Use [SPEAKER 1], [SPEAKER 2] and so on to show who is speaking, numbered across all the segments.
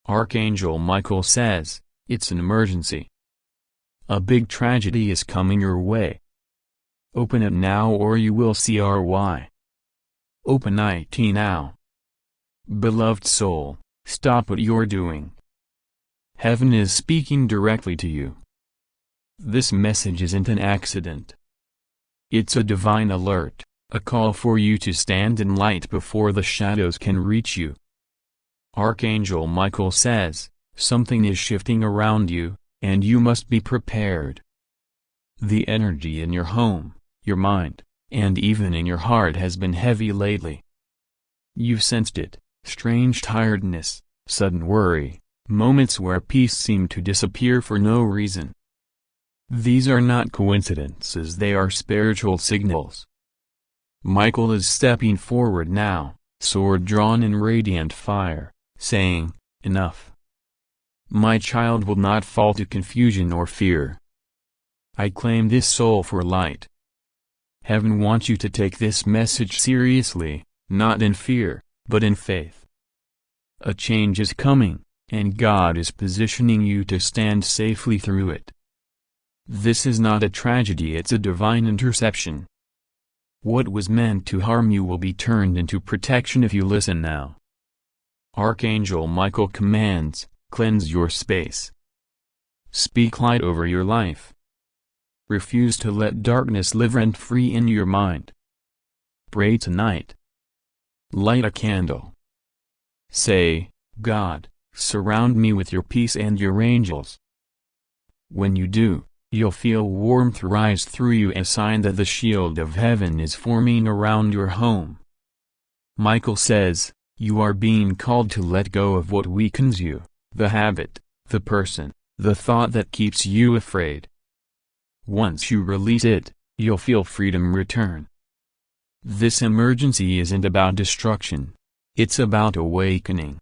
[SPEAKER 1] Archangel Michael says, it's an emergency. A big tragedy is coming your way. Open it now or you will see RY. Open it now. Beloved soul, stop what you're doing. Heaven is speaking directly to you. This message isn't an accident. It's a divine alert, a call for you to stand in light before the shadows can reach you. Archangel Michael says, something is shifting around you, and you must be prepared. The energy in your home, your mind, and even in your heart has been heavy lately. You've sensed it, strange tiredness, sudden worry, moments where peace seemed to disappear for no reason. These are not coincidences, they are spiritual signals. Michael is stepping forward now, sword drawn in radiant fire, saying, enough. My child will not fall to confusion or fear. I claim this soul for light. Heaven wants you to take this message seriously, not in fear, but in faith. A change is coming, and God is positioning you to stand safely through it. This is not a tragedy, it's a divine interception. What was meant to harm you will be turned into protection if you listen now. Archangel Michael commands, cleanse your space. Speak light over your life. Refuse to let darkness live rent-free in your mind. Pray tonight. Light a candle. Say, God, surround me with your peace and your angels. When you do, you'll feel warmth rise through you, a sign that the shield of heaven is forming around your home. Michael says, you are being called to let go of what weakens you, the habit, the person, the thought that keeps you afraid. Once you release it, you'll feel freedom return. This emergency isn't about destruction, it's about awakening.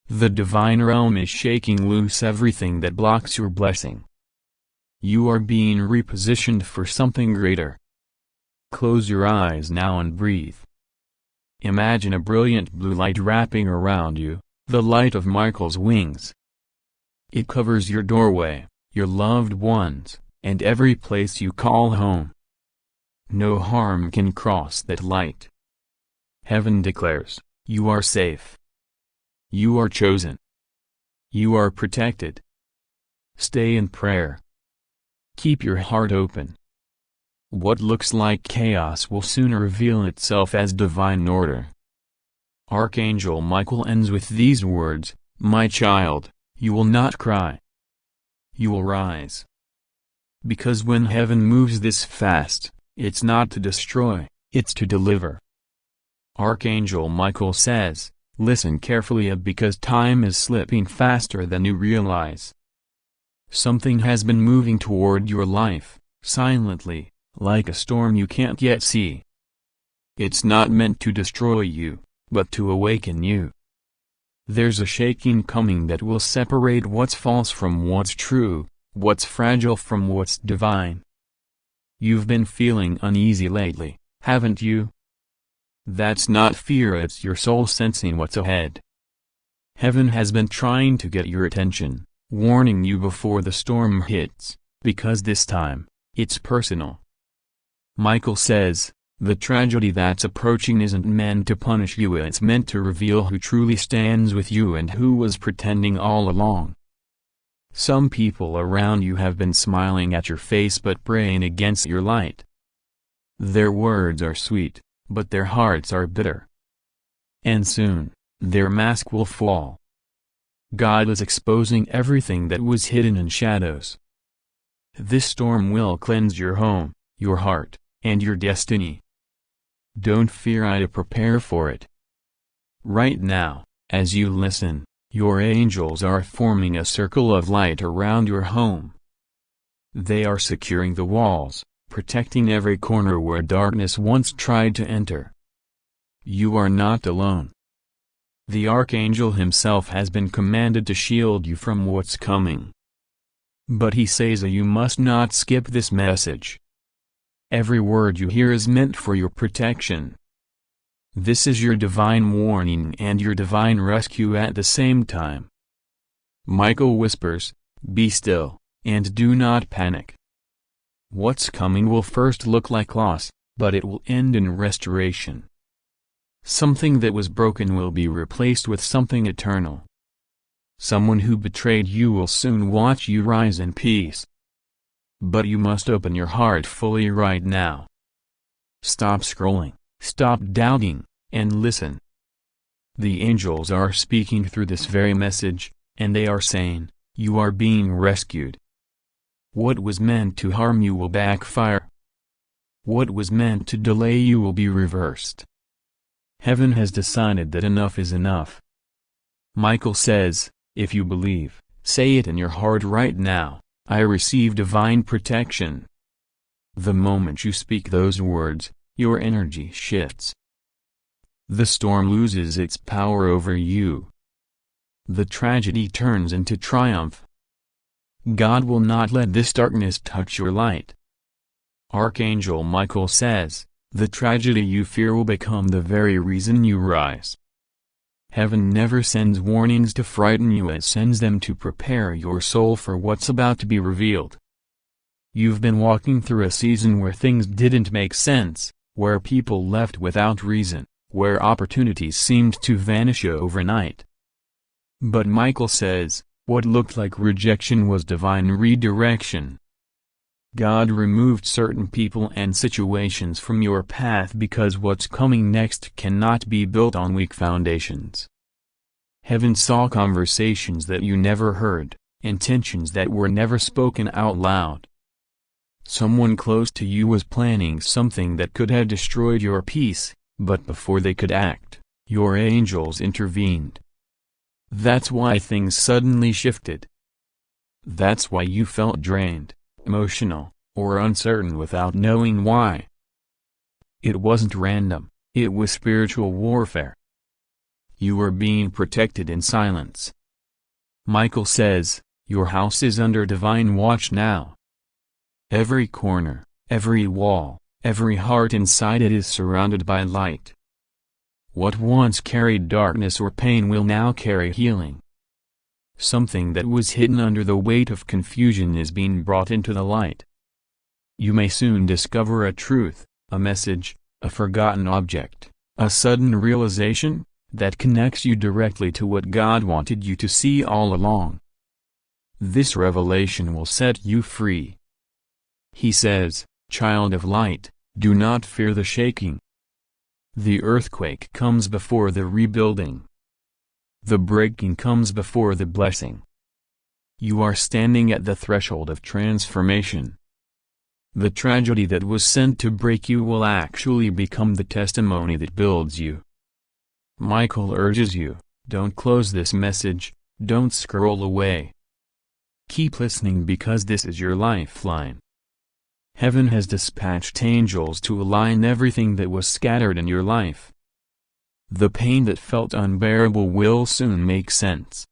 [SPEAKER 1] The divine realm is shaking loose everything that blocks your blessing. You are being repositioned for something greater. Close your eyes now and breathe. Imagine a brilliant blue light wrapping around you, the light of Michael's wings. It covers your doorway, your loved ones, and every place you call home. No harm can cross that light. Heaven declares, you are safe. You are chosen. You are protected. Stay in prayer. Keep your heart open. What looks like chaos will soon reveal itself as divine order. Archangel Michael ends with these words, my child, you will not cry. You will rise. Because when heaven moves this fast, it's not to destroy, it's to deliver. Archangel Michael says, listen carefully because time is slipping faster than you realize. Something has been moving toward your life, silently, like a storm you can't yet see. It's not meant to destroy you, but to awaken you. There's a shaking coming that will separate what's false from what's true, what's fragile from what's divine. You've been feeling uneasy lately, haven't you? That's not fear, it's your soul sensing what's ahead. Heaven has been trying to get your attention, warning you before the storm hits, because this time, it's personal. Michael says, the tragedy that's approaching isn't meant to punish you, it's meant to reveal who truly stands with you and who was pretending all along. Some people around you have been smiling at your face but praying against your light. Their words are sweet, but their hearts are bitter. And soon, their mask will fall. God is exposing everything that was hidden in shadows. This storm will cleanse your home, your heart, and your destiny. Don't fear, I prepare for it. Right now, as you listen, your angels are forming a circle of light around your home. They are securing the walls, protecting every corner where darkness once tried to enter. You are not alone. The Archangel himself has been commanded to shield you from what's coming. But he says that you must not skip this message. Every word you hear is meant for your protection. This is your divine warning and your divine rescue at the same time. Michael whispers, "Be still, and do not panic. What's coming will first look like loss, but it will end in restoration. Something that was broken will be replaced with something eternal. Someone who betrayed you will soon watch you rise in peace. But you must open your heart fully right now. Stop scrolling, stop doubting, and listen. The angels are speaking through this very message, and they are saying, you are being rescued. What was meant to harm you will backfire. What was meant to delay you will be reversed. Heaven has decided that enough is enough." Michael says, "If you believe, say it in your heart right now, I receive divine protection." The moment you speak those words, your energy shifts. The storm loses its power over you. The tragedy turns into triumph. God will not let this darkness touch your light. Archangel Michael says, the tragedy you fear will become the very reason you rise. Heaven never sends warnings to frighten you, it sends them to prepare your soul for what's about to be revealed. You've been walking through a season where things didn't make sense, where people left without reason, where opportunities seemed to vanish overnight. But Michael says, what looked like rejection was divine redirection. God removed certain people and situations from your path because what's coming next cannot be built on weak foundations. Heaven saw conversations that you never heard, intentions that were never spoken out loud. Someone close to you was planning something that could have destroyed your peace, but before they could act, your angels intervened. That's why things suddenly shifted. That's why you felt drained, emotional, or uncertain without knowing why. It wasn't random, it was spiritual warfare. You were being protected in silence. Michael says, your house is under divine watch now. Every corner, every wall, every heart inside it is surrounded by light. What once carried darkness or pain will now carry healing. Something that was hidden under the weight of confusion is being brought into the light. You may soon discover a truth, a message, a forgotten object, a sudden realization, that connects you directly to what God wanted you to see all along. This revelation will set you free. He says, child of light, do not fear the shaking. The earthquake comes before the rebuilding. The breaking comes before the blessing. You are standing at the threshold of transformation. The tragedy that was sent to break you will actually become the testimony that builds you. Michael urges you, don't close this message, don't scroll away. Keep listening because this is your lifeline. Heaven has dispatched angels to align everything that was scattered in your life. The pain that felt unbearable will soon make sense.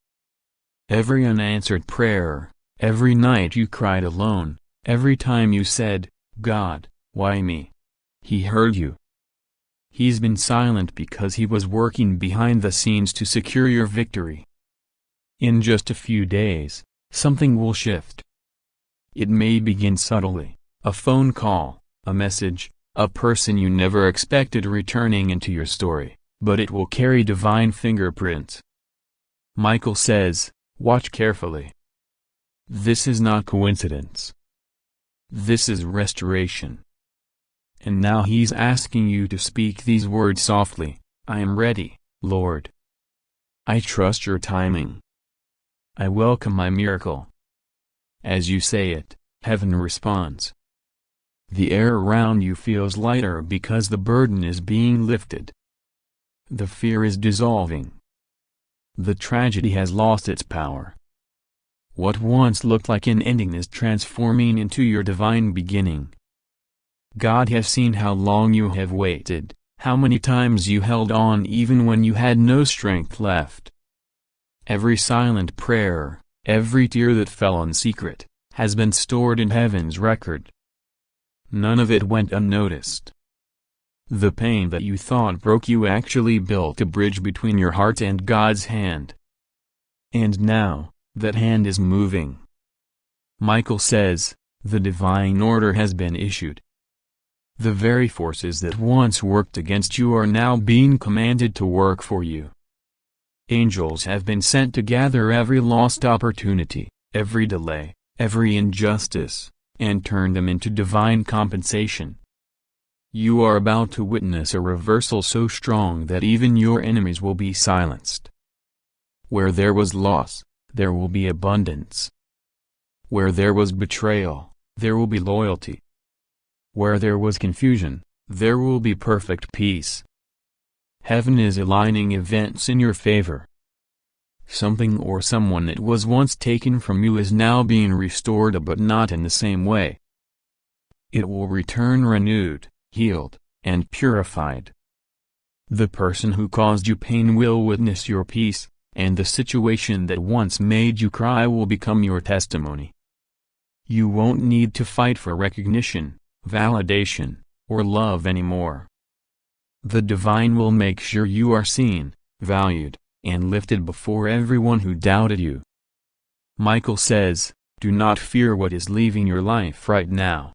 [SPEAKER 1] Every unanswered prayer, every night you cried alone, every time you said, God, why me? He heard you. He's been silent because he was working behind the scenes to secure your victory. In just a few days, something will shift. It may begin subtly, a phone call, a message, a person you never expected returning into your story, but it will carry divine fingerprints. Michael says, watch carefully. This is not coincidence. This is restoration. And now he's asking you to speak these words softly, I am ready, Lord. I trust your timing. I welcome my miracle. As you say it, heaven responds. The air around you feels lighter because the burden is being lifted. The fear is dissolving. The tragedy has lost its power. What once looked like an ending is transforming into your divine beginning. God has seen how long you have waited, how many times you held on even when you had no strength left. Every silent prayer, every tear that fell in secret, has been stored in heaven's record. None of it went unnoticed. The pain that you thought broke you actually built a bridge between your heart and God's hand. And now, That hand is moving. Michael says, the divine order has been issued. The very forces that once worked against you are now being commanded to work for you. Angels have been sent to gather every lost opportunity, every delay, every injustice, and turn them into divine compensation. You are about to witness a reversal so strong that even your enemies will be silenced. Where there was loss, there will be abundance. Where there was betrayal, there will be loyalty. Where there was confusion, there will be perfect peace. Heaven is aligning events in your favor. Something or someone that was once taken from you is now being restored, but not in the same way. It will return renewed, healed, and purified. The person who caused you pain will witness your peace, and the situation that once made you cry will become your testimony. You won't need to fight for recognition, validation, or love anymore. The divine will make sure you are seen, valued, and lifted before everyone who doubted you. Michael says, do not fear what is leaving your life right now.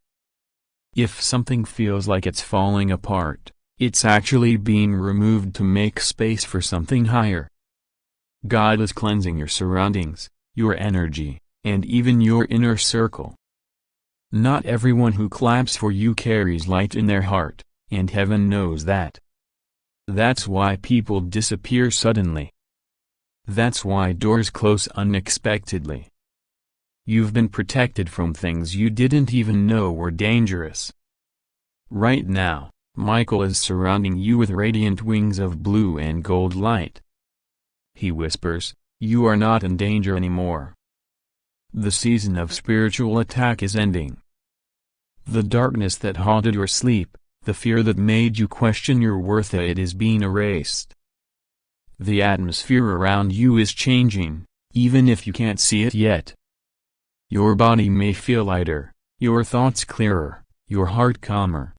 [SPEAKER 1] If something feels like it's falling apart, it's actually being removed to make space for something higher. God is cleansing your surroundings, your energy, and even your inner circle. Not everyone who claps for you carries light in their heart, and heaven knows that. That's why people disappear suddenly. That's why doors close unexpectedly. You've been protected from things you didn't even know were dangerous. Right now, Michael is surrounding you with radiant wings of blue and gold light. He whispers, you are not in danger anymore. The season of spiritual attack is ending. The darkness that haunted your sleep, the fear that made you question your worth, it is being erased. The atmosphere around you is changing, even if you can't see it yet. Your body may feel lighter, your thoughts clearer, your heart calmer.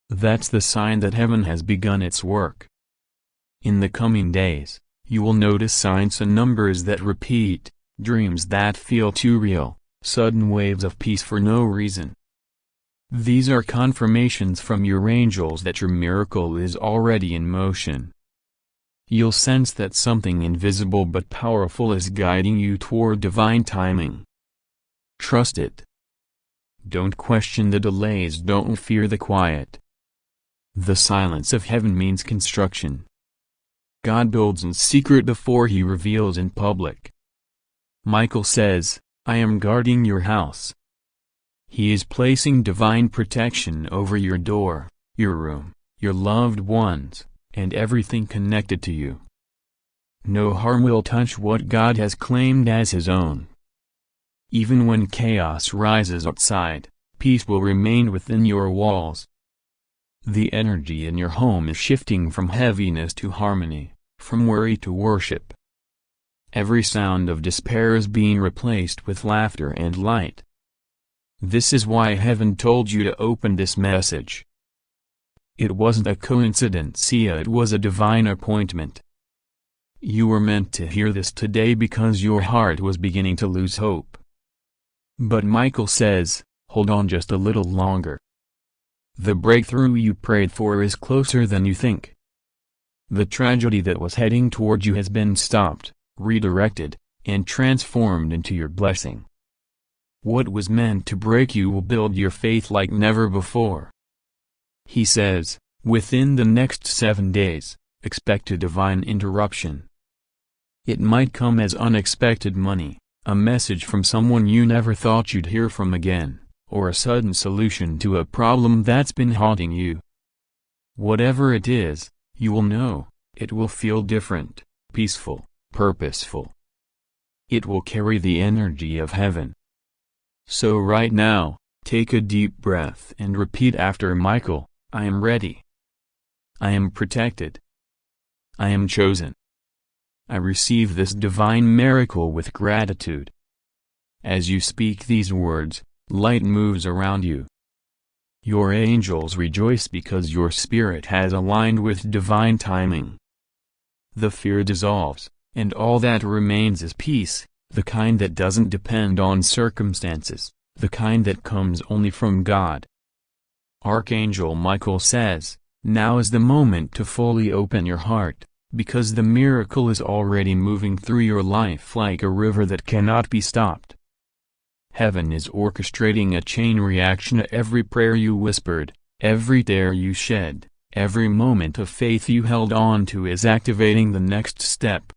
[SPEAKER 1] That's the sign that heaven has begun its work. In the coming days, you will notice signs and numbers that repeat, dreams that feel too real, sudden waves of peace for no reason. These are confirmations from your angels that your miracle is already in motion. You'll sense that something invisible but powerful is guiding you toward divine timing. Trust it. Don't question the delays, don't fear the quiet. The silence of heaven means construction. God builds in secret before he reveals in public. Michael says, I am guarding your house. He is placing divine protection over your door, your room, your loved ones, and everything connected to you. No harm will touch what God has claimed as his own. Even when chaos rises outside, peace will remain within your walls. The energy in your home is shifting from heaviness to harmony, from worry to worship. Every sound of despair is being replaced with laughter and light. This is why heaven told you to open this message. It wasn't a coincidence, it was a divine appointment. You were meant to hear this today because your heart was beginning to lose hope. But Michael says, hold on just a little longer. The breakthrough you prayed for is closer than you think. The tragedy that was heading toward you has been stopped, redirected, and transformed into your blessing. What was meant to break you will build your faith like never before. He says, within the next 7 days, expect a divine interruption. It might come as unexpected money, a message from someone you never thought you'd hear from again, or a sudden solution to a problem that's been haunting you. Whatever it is, you will know, it will feel different, peaceful, purposeful. It will carry the energy of heaven. So right now, take a deep breath and repeat after Michael, I am ready. I am protected. I am chosen. I receive this divine miracle with gratitude. As you speak these words, light moves around you. Your angels rejoice because your spirit has aligned with divine timing. The fear dissolves, and all that remains is peace, the kind that doesn't depend on circumstances, the kind that comes only from God. Archangel Michael says, now is the moment to fully open your heart, because the miracle is already moving through your life like a river that cannot be stopped. Heaven is orchestrating a chain reaction to every prayer you whispered, every tear you shed, every moment of faith you held on to is activating the next step.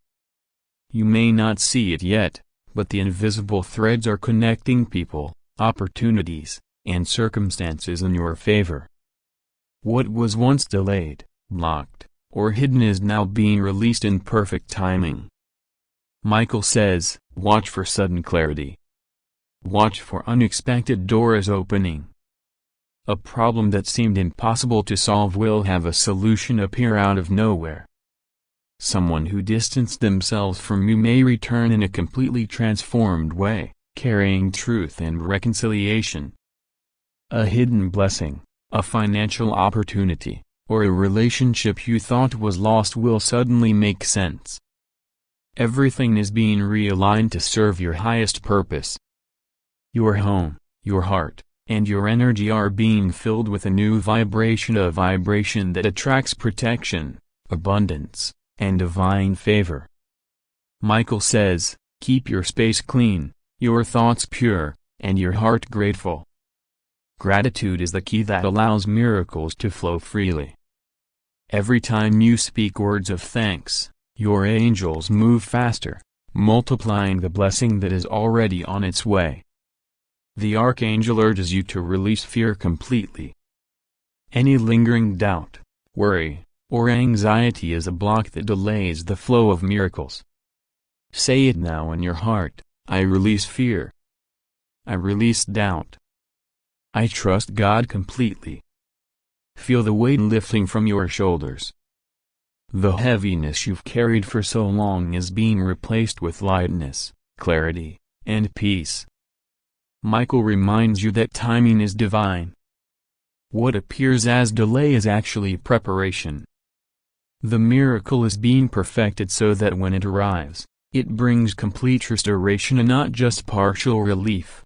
[SPEAKER 1] You may not see it yet, but the invisible threads are connecting people, opportunities, and circumstances in your favor. What was once delayed, blocked, or hidden is now being released in perfect timing. Michael says, watch for sudden clarity. Watch for unexpected doors opening. A problem that seemed impossible to solve will have a solution appear out of nowhere. Someone who distanced themselves from you may return in a completely transformed way, carrying truth and reconciliation. A hidden blessing, a financial opportunity, or a relationship you thought was lost will suddenly make sense. Everything is being realigned to serve your highest purpose. Your home, your heart, and your energy are being filled with a new vibration, a vibration that attracts protection, abundance, and divine favor. Michael says, keep your space clean, your thoughts pure, and your heart grateful. Gratitude is the key that allows miracles to flow freely. Every time you speak words of thanks, your angels move faster, multiplying the blessing that is already on its way. The Archangel urges you to release fear completely. Any lingering doubt, worry, or anxiety is a block that delays the flow of miracles. Say it now in your heart, I release fear. I release doubt. I trust God completely. Feel the weight lifting from your shoulders. The heaviness you've carried for so long is being replaced with lightness, clarity, and peace. Michael reminds you that timing is divine. What appears as delay is actually preparation. The miracle is being perfected so that when it arrives, it brings complete restoration and not just partial relief.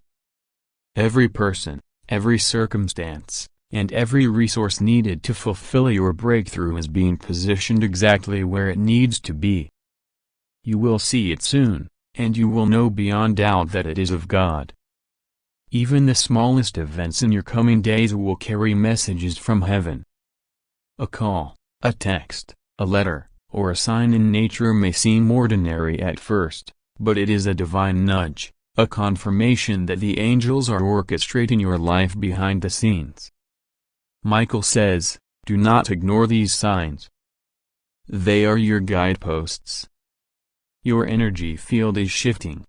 [SPEAKER 1] Every person, every circumstance, and every resource needed to fulfill your breakthrough is being positioned exactly where it needs to be. You will see it soon, and you will know beyond doubt that it is of God. Even the smallest events in your coming days will carry messages from heaven. A call, a text, a letter, or a sign in nature may seem ordinary at first, but it is a divine nudge, a confirmation that the angels are orchestrating your life behind the scenes. Michael says, do not ignore these signs. They are your guideposts. Your energy field is shifting.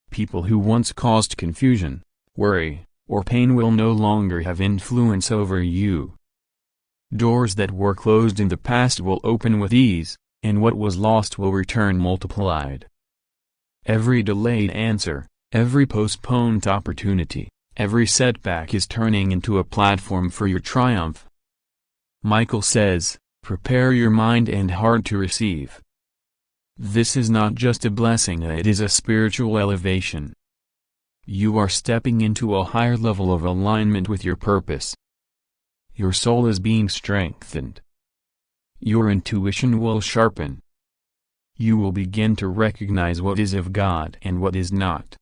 [SPEAKER 1] People who once caused confusion, worry, or pain will no longer have influence over you. Doors that were closed in the past will open with ease, and what was lost will return multiplied. Every delayed answer, every postponed opportunity, every setback is turning into a platform for your triumph. Michael says, prepare your mind and heart to receive. This is not just a blessing, it is a spiritual elevation. You are stepping into a higher level of alignment with your purpose. Your soul is being strengthened. Your intuition will sharpen. You will begin to recognize what is of God and what is not.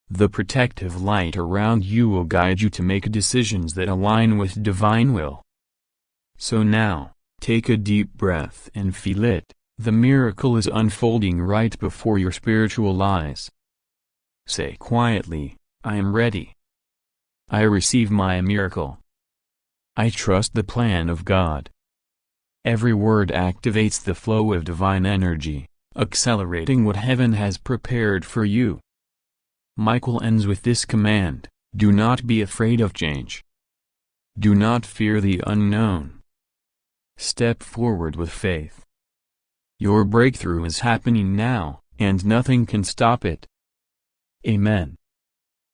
[SPEAKER 1] The protective light around you will guide you to make decisions that align with divine will. So now, take a deep breath and feel it. The miracle is unfolding right before your spiritual eyes. Say quietly, I am ready. I receive my miracle. I trust the plan of God. Every word activates the flow of divine energy, accelerating what heaven has prepared for you. Michael ends with this command, do not be afraid of change. Do not fear the unknown. Step forward with faith. Your breakthrough is happening now, and nothing can stop it. Amen.